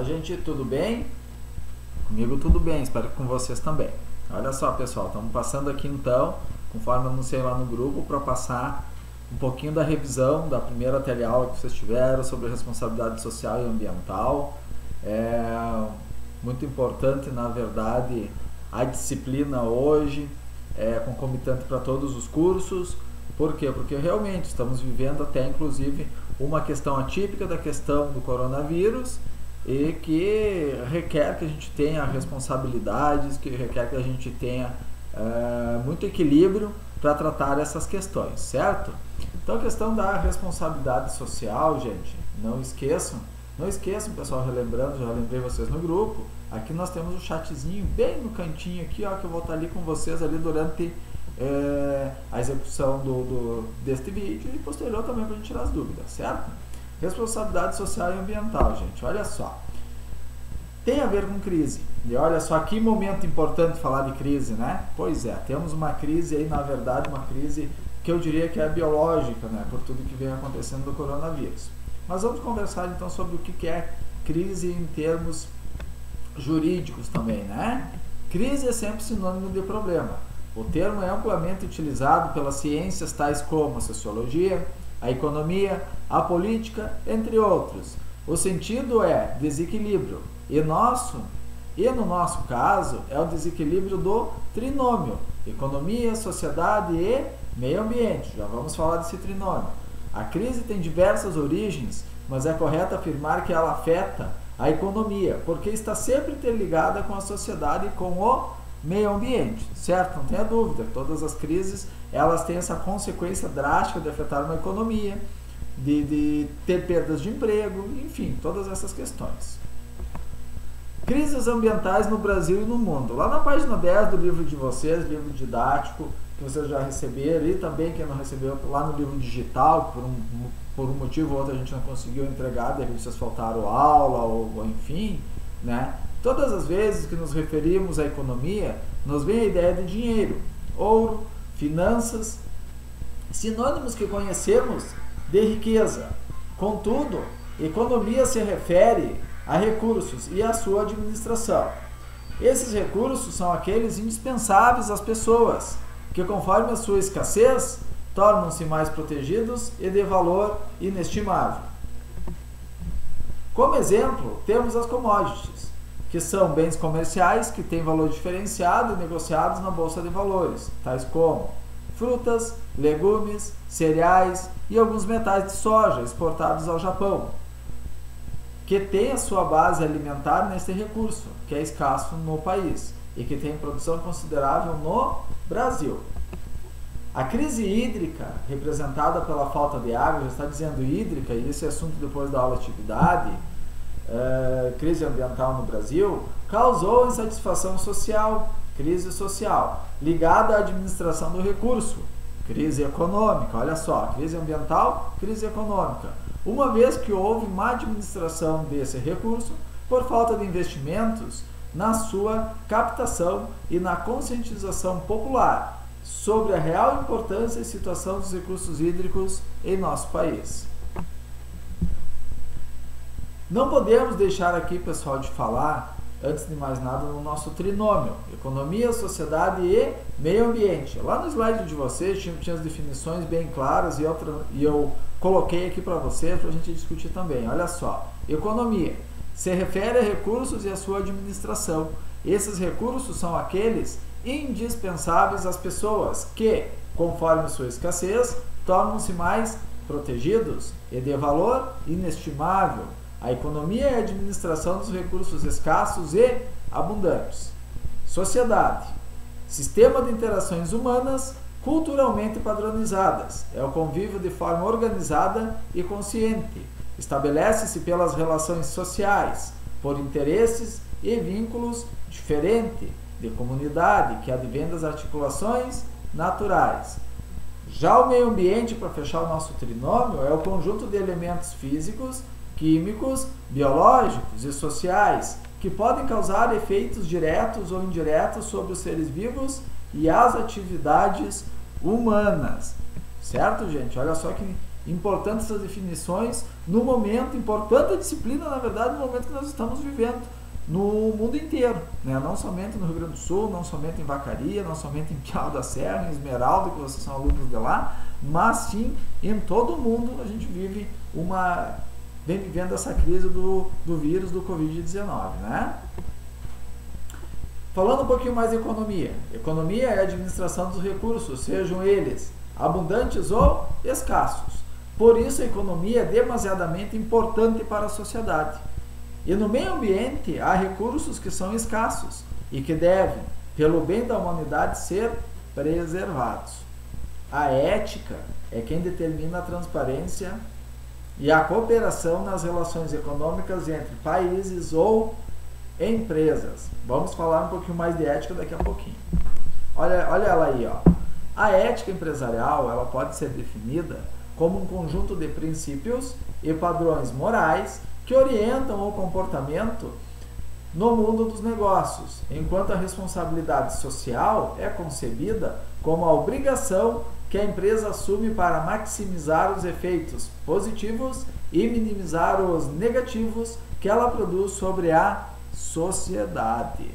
Fala, gente, tudo bem? Comigo tudo bem, espero que com vocês também. Olha só, pessoal, estamos passando aqui então, conforme anunciei lá no grupo, para passar um pouquinho da revisão da primeira teleaula que vocês tiveram sobre responsabilidade social e ambiental. É muito importante, na verdade, a disciplina hoje, concomitante para todos os cursos. Por quê? Porque realmente estamos vivendo até, inclusive, uma questão atípica da questão do coronavírus e que requer que a gente tenha responsabilidades, que requer que a gente tenha muito equilíbrio para tratar essas questões, certo? Então, a questão da responsabilidade social, gente, não esqueçam, pessoal, relembrando, já lembrei vocês no grupo, aqui nós temos um chatzinho bem no cantinho aqui, ó, que eu vou estar ali com vocês ali durante a execução deste vídeo e posterior também para a gente tirar as dúvidas, certo? Responsabilidade social e ambiental, gente, olha só, tem a ver com crise, e olha só que momento importante falar de crise, né? Pois é, temos uma crise aí, na verdade, uma crise que eu diria que é biológica, né? Por tudo que vem acontecendo do coronavírus. Mas vamos conversar então sobre o que é crise em termos jurídicos também, né? Crise é sempre sinônimo de problema. O termo é amplamente utilizado pelas ciências tais como a sociologia, a economia, a política, entre outros. O sentido é desequilíbrio, e no nosso caso é o desequilíbrio do trinômio, economia, sociedade e meio ambiente. Já vamos falar desse trinômio. A crise tem diversas origens, mas é correto afirmar que ela afeta a economia, porque está sempre interligada com a sociedade e com o meio ambiente, certo? Não tenha dúvida, todas as crises elas têm essa consequência drástica de afetar uma economia, de ter perdas de emprego, enfim, todas essas questões. Crises ambientais no Brasil e no mundo. Lá na página 10 do livro de vocês, livro didático, que vocês já receberam, e também quem não recebeu lá no livro digital, por um motivo ou outro a gente não conseguiu entregar, de vocês faltaram aula, ou enfim, né? Todas as vezes que nos referimos à economia, nos vem a ideia de dinheiro, ouro, finanças, sinônimos que conhecemos de riqueza. Contudo, economia se refere a recursos e a sua administração. Esses recursos são aqueles indispensáveis às pessoas, que conforme a sua escassez, tornam-se mais protegidos e de valor inestimável. Como exemplo, temos as commodities, que são bens comerciais que têm valor diferenciado e negociados na Bolsa de Valores, tais como frutas, legumes, cereais e alguns metais de soja exportados ao Japão, que tem a sua base alimentar nesse recurso, que é escasso no país e que tem produção considerável no Brasil. A crise hídrica, representada pela falta de água, já está dizendo hídrica, e esse assunto depois da aula de atividade, crise ambiental no Brasil, causou insatisfação social, crise social, ligada à administração do recurso, crise econômica, olha só, crise ambiental, crise econômica, uma vez que houve má administração desse recurso por falta de investimentos na sua captação e na conscientização popular sobre a real importância e situação dos recursos hídricos em nosso país. Não podemos deixar aqui, pessoal, de falar, antes de mais nada, no nosso trinômio, economia, sociedade e meio ambiente. Lá no slide de vocês tinha as definições bem claras e eu coloquei aqui para vocês, para a gente discutir também. Olha só, economia se refere a recursos e a sua administração. Esses recursos são aqueles indispensáveis às pessoas que, conforme sua escassez, tornam-se mais protegidos e de valor inestimável. A economia é a administração dos recursos escassos e abundantes. Sociedade, sistema de interações humanas culturalmente padronizadas. É o convívio de forma organizada e consciente. Estabelece-se pelas relações sociais, por interesses e vínculos diferentes de comunidade que advém das articulações naturais. Já o meio ambiente, para fechar o nosso trinômio, é o conjunto de elementos físicos, químicos, biológicos e sociais que podem causar efeitos diretos ou indiretos sobre os seres vivos e as atividades humanas. Certo, gente? Olha só que importantes essas definições no momento, importante a disciplina, na verdade, no momento que nós estamos vivendo no mundo inteiro, né? Não somente no Rio Grande do Sul, não somente em Vacaria, não somente em Piau da Serra, em Esmeralda, que vocês são alunos de lá, mas sim em todo o mundo a gente vem vivendo essa crise do vírus do Covid-19, né? Falando um pouquinho mais de economia. Economia é a administração dos recursos, sejam eles abundantes ou escassos. Por isso a economia é demasiadamente importante para a sociedade. E no meio ambiente há recursos que são escassos e que devem, pelo bem da humanidade, ser preservados. A ética é quem determina a transparência e a cooperação nas relações econômicas entre países ou empresas. Vamos falar um pouquinho mais de ética daqui a pouquinho. Olha ela aí, ó. A ética empresarial, ela pode ser definida como um conjunto de princípios e padrões morais que orientam o comportamento no mundo dos negócios, enquanto a responsabilidade social é concebida como a obrigação que a empresa assume para maximizar os efeitos positivos e minimizar os negativos que ela produz sobre a sociedade.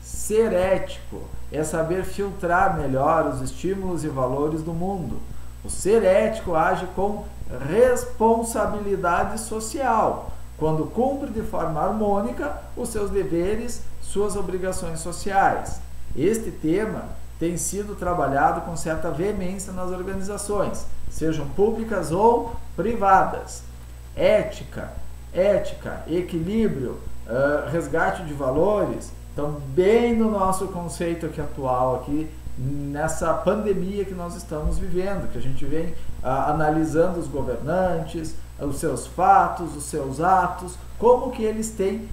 Ser ético é saber filtrar melhor os estímulos e valores do mundo. O ser ético age com responsabilidade social, quando cumpre de forma harmônica os seus deveres, suas obrigações sociais. Este tema tem sido trabalhado com certa veemência nas organizações, sejam públicas ou privadas. Ética, equilíbrio, resgate de valores, estão bem no nosso conceito aqui atual, aqui nessa pandemia que nós estamos vivendo, que a gente vem analisando os governantes, os seus fatos, os seus atos, como que eles têm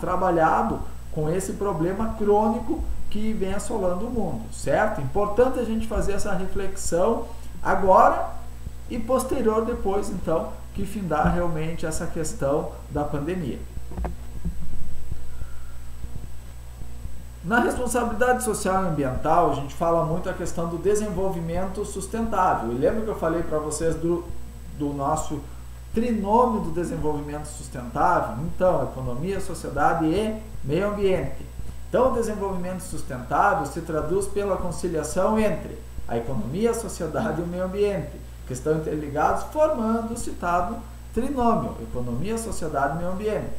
trabalhado com esse problema crônico que vem assolando o mundo, certo? Importante a gente fazer essa reflexão agora e posterior depois, então, que findar realmente essa questão da pandemia. Na responsabilidade social e ambiental, a gente fala muito a questão do desenvolvimento sustentável. E lembra que eu falei para vocês do nosso trinômio do desenvolvimento sustentável? Então, economia, sociedade e meio ambiente. Então, o desenvolvimento sustentável se traduz pela conciliação entre a economia, a sociedade e o meio ambiente, que estão interligados, formando o citado trinômio, economia, sociedade e meio ambiente,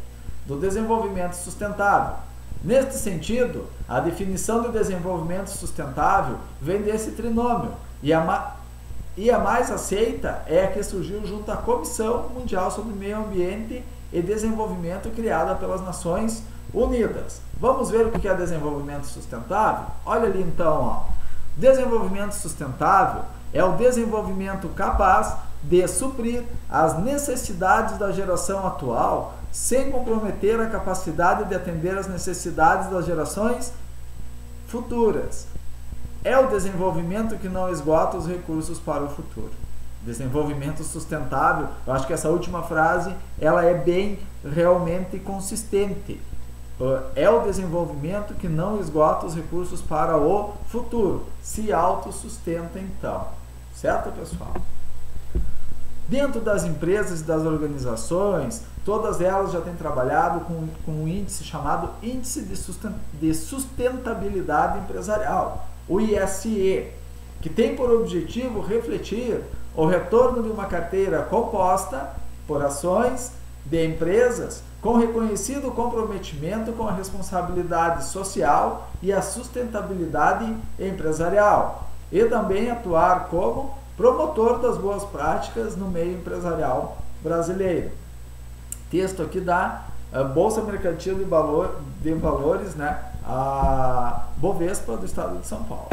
do desenvolvimento sustentável. Neste sentido, a definição de desenvolvimento sustentável vem desse trinômio, e a mais aceita é a que surgiu junto à Comissão Mundial sobre Meio Ambiente e Desenvolvimento, criada pelas Nações Unidas. Vamos ver o que é desenvolvimento sustentável? Olha ali então, ó. Desenvolvimento sustentável é o desenvolvimento capaz de suprir as necessidades da geração atual sem comprometer a capacidade de atender às necessidades das gerações futuras. É o desenvolvimento que não esgota os recursos para o futuro. Desenvolvimento sustentável, eu acho que essa última frase, ela é bem realmente consistente. É o desenvolvimento que não esgota os recursos para o futuro. Se autossustenta então. Certo, pessoal? Dentro das empresas e das organizações, todas elas já têm trabalhado com um índice chamado Índice de Sustentabilidade Empresarial, o ISE, que tem por objetivo refletir o retorno de uma carteira composta por ações de empresas com reconhecido comprometimento com a responsabilidade social e a sustentabilidade empresarial, e também atuar como promotor das boas práticas no meio empresarial brasileiro. Texto aqui da Bolsa Mercantil de Valores, né, a Bovespa do Estado de São Paulo.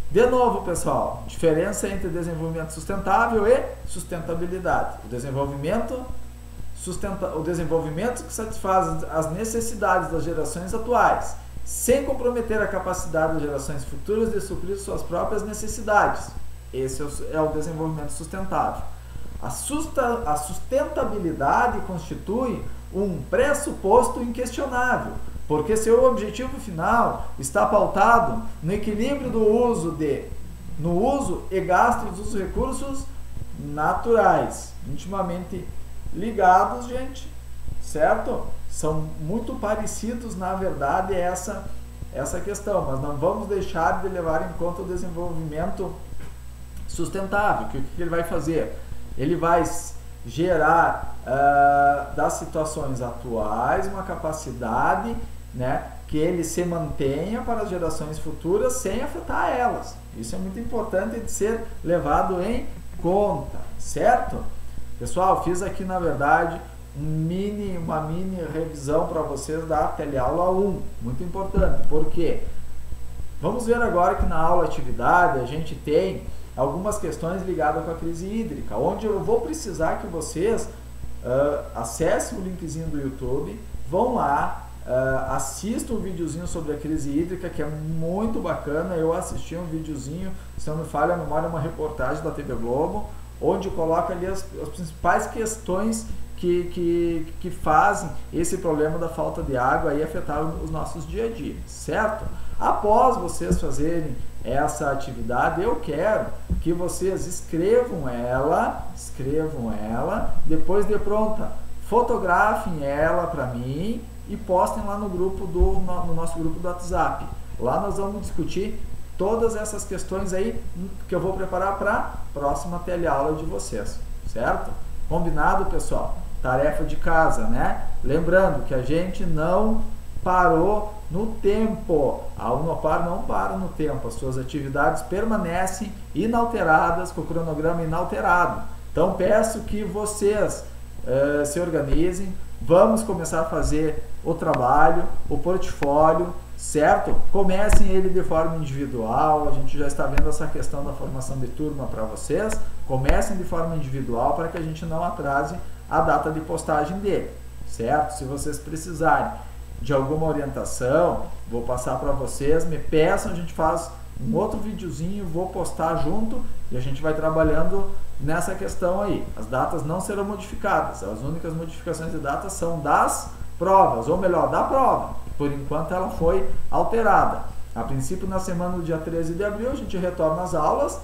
De novo, pessoal, diferença entre desenvolvimento sustentável e sustentabilidade. O desenvolvimento que satisfaz as necessidades das gerações atuais, sem comprometer a capacidade das gerações futuras de suprir suas próprias necessidades. Esse é o desenvolvimento sustentável. A sustentabilidade constitui um pressuposto inquestionável, porque seu objetivo final está pautado no equilíbrio do uso de no uso e gasto dos recursos naturais, intimamente ligados, gente, certo? São muito parecidos, na verdade, essa questão, mas não vamos deixar de levar em conta o desenvolvimento sustentável. Que o que ele vai fazer? Ele vai gerar das situações atuais uma capacidade, né, que ele se mantenha para as gerações futuras sem afetar elas. Isso é muito importante de ser levado em conta, certo? Pessoal, fiz aqui na verdade uma mini revisão para vocês da teleaula 1, muito importante, porque vamos ver agora que na aula atividade a gente tem algumas questões ligadas com a crise hídrica, onde eu vou precisar que vocês acessem o linkzinho do YouTube, vão lá, assistam um videozinho sobre a crise hídrica, que é muito bacana. Eu assisti um videozinho, se não me falha a memória, uma reportagem da TV Globo, onde coloca ali as principais questões que fazem esse problema da falta de água aí afetar os nossos dia a dia, certo? Após vocês fazerem essa atividade, eu quero que vocês escrevam ela, depois de pronta, fotografem ela para mim e postem lá no grupo no nosso grupo do WhatsApp. Lá nós vamos discutir todas essas questões aí que eu vou preparar para a próxima teleaula de vocês, certo? Combinado, pessoal? Tarefa de casa, né? Lembrando que a gente não parou no tempo. A Unopar não para no tempo. As suas atividades permanecem inalteradas, com o cronograma inalterado. Então peço que vocês se organizem. Vamos começar a fazer o trabalho, o portfólio, certo? Comecem ele de forma individual. A gente já está vendo essa questão da formação de turma para vocês. Comecem de forma individual para que a gente não atrase a data de postagem dele, certo? Se vocês precisarem de alguma orientação, vou passar para vocês, me peçam, a gente faz um outro videozinho, vou postar junto e a gente vai trabalhando nessa questão aí. As datas não serão modificadas, as únicas modificações de datas são das provas, ou melhor, da prova. Por enquanto ela foi alterada. A princípio, na semana do dia 13 de abril, a gente retorna às aulas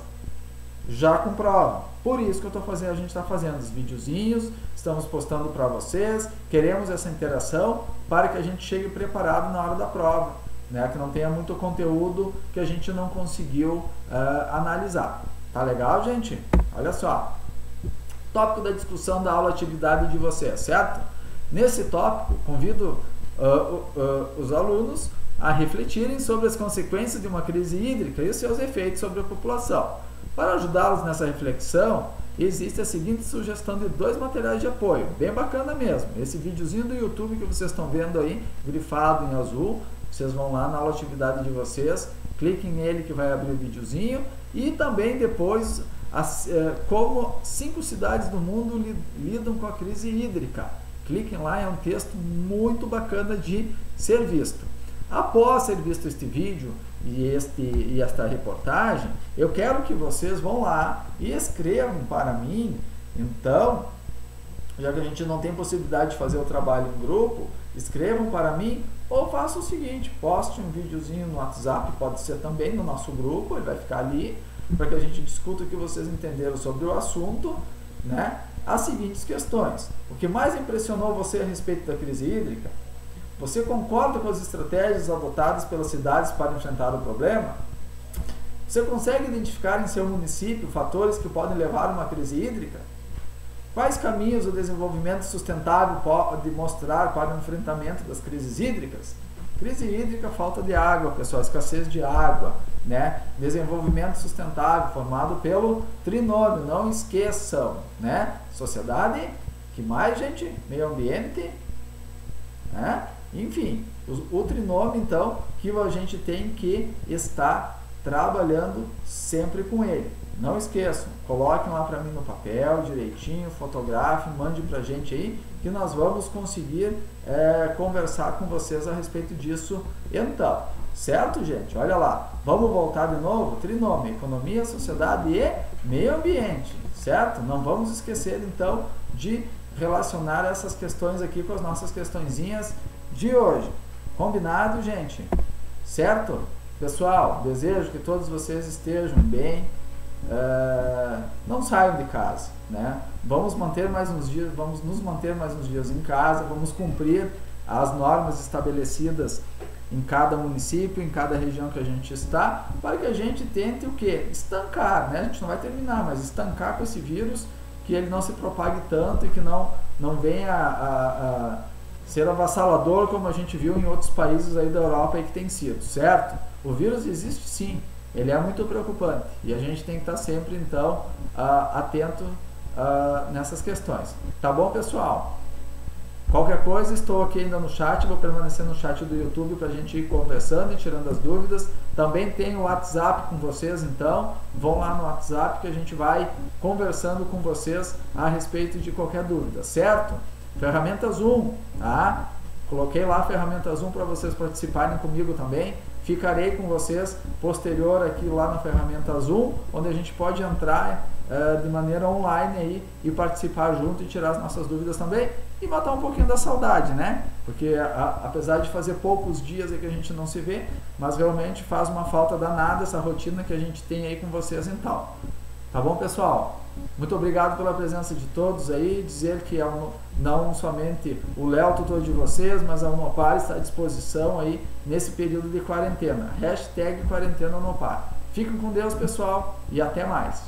já com prova. Por isso que a gente está fazendo os videozinhos, estamos postando para vocês, queremos essa interação para que a gente chegue preparado na hora da prova, né? Que não tenha muito conteúdo que a gente não conseguiu analisar. Tá legal, gente? Olha só. Tópico da discussão da aula atividade de vocês, certo? Nesse tópico, convido os alunos a refletirem sobre as consequências de uma crise hídrica e os seus efeitos sobre a população. Para ajudá-los nessa reflexão, existe a seguinte sugestão de 2 materiais de apoio, bem bacana mesmo. Esse videozinho do YouTube que vocês estão vendo aí, grifado em azul, vocês vão lá na aula atividade de vocês, cliquem nele que vai abrir o videozinho, e também depois como 5 cidades do mundo lidam com a crise hídrica. Cliquem lá, é um texto muito bacana de ser visto. Após ser visto este vídeo e esta reportagem, eu quero que vocês vão lá e escrevam para mim. Então, já que a gente não tem possibilidade de fazer o trabalho em grupo, escrevam para mim ou faça o seguinte, poste um videozinho no WhatsApp, pode ser também no nosso grupo, ele vai ficar ali, para que a gente discuta o que vocês entenderam sobre o assunto, né? As seguintes questões. O que mais impressionou você a respeito da crise hídrica? Você concorda com as estratégias adotadas pelas cidades para enfrentar o problema? Você consegue identificar em seu município fatores que podem levar a uma crise hídrica? Quais caminhos o desenvolvimento sustentável pode mostrar para o enfrentamento das crises hídricas? Crise hídrica, falta de água, pessoal, escassez de água, né? Desenvolvimento sustentável, formado pelo trinômio, não esqueçam, né? Sociedade, que mais, gente? Meio ambiente, né? Enfim, o trinômio, então, que a gente tem que estar trabalhando sempre com ele. Não esqueçam, coloquem lá para mim no papel, direitinho, fotografem, mande para a gente aí, que nós vamos conseguir conversar com vocês a respeito disso então. Certo, gente? Olha lá, vamos voltar de novo, trinômio, economia, sociedade e meio ambiente, certo? Não vamos esquecer, então, de relacionar essas questões aqui com as nossas questõezinhas de hoje. Combinado, gente? Certo? Pessoal, desejo que todos vocês estejam bem, não saiam de casa, né? Vamos nos manter mais uns dias em casa, vamos cumprir as normas estabelecidas em cada município, em cada região que a gente está, para que a gente tente o quê? Estancar, né? A gente não vai terminar, mas estancar com esse vírus, que ele não se propague tanto e que não venha a ser avassalador como a gente viu em outros países aí da Europa aí que tem sido, certo? O vírus existe sim, ele é muito preocupante e a gente tem que estar sempre então atento nessas questões. Tá bom, pessoal? Qualquer coisa, estou aqui ainda no chat, vou permanecer no chat do YouTube para a gente ir conversando e tirando as dúvidas. Também tem o WhatsApp com vocês, então vão lá no WhatsApp que a gente vai conversando com vocês a respeito de qualquer dúvida, certo? Ferramenta Zoom, tá? Coloquei lá a ferramenta Zoom para vocês participarem comigo também. Ficarei com vocês posterior aqui lá na ferramenta Zoom, onde a gente pode entrar de maneira online aí e participar junto e tirar as nossas dúvidas também e matar um pouquinho da saudade, né? Porque apesar de fazer poucos dias que a gente não se vê, mas realmente faz uma falta danada essa rotina que a gente tem aí com vocês então. Tá bom, pessoal? Muito obrigado pela presença de todos aí, dizer que não somente o Léo, tutor de vocês, mas a Unopar está à disposição aí nesse período de quarentena. #quarentena Unopar. Fiquem com Deus, pessoal, e até mais.